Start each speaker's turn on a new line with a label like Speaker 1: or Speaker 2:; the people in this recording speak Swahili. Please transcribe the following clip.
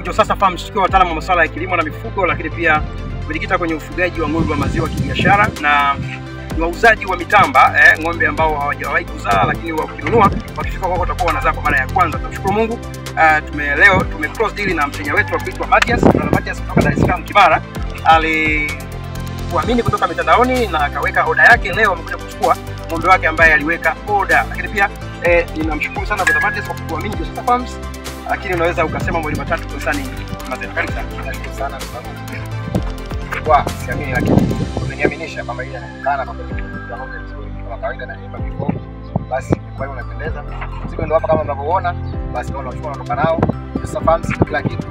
Speaker 1: Josasa Farms tukiwa wataalamu wa masuala ya kilimo na mifugo, lakini pia tumejikita kwenye ufugaji wa ng'ombe wa maziwa kibiashara na ni wauzaji wa mitamba, ng'ombe ambao hawajawahi kuzaa, lakini wakinunua wakifika kwako watakuwa wanazaa kwa mara ya kwanza. Tunashukuru Mungu, leo close deal na mteja wetu wa Matias, na Matias kutoka Dar es Salaam Kimara. Alikuamini kutoka mitandaoni na akaweka oda yake, leo amekuja kuchukua ng'ombe wake ambaye aliweka oda. Lakini pia ninamshukuru sana kwa Matias kwa kuamini Josasa Farms. Lakini unaweza ukasema mwalimu matatu kwa sana mazeni. Karibu sana.
Speaker 2: Nashukuru sana kwa sababu kwa siamini, lakini umeniaminisha kwamba ile inakana kwa ng'ombe nzuri kama kawaida na nyumba miko, basi kwa hiyo unapendeza. Sisi ndio hapa kama mnavyoona, basi ndio tunachukua kutoka nao Josasa Farms, kila kitu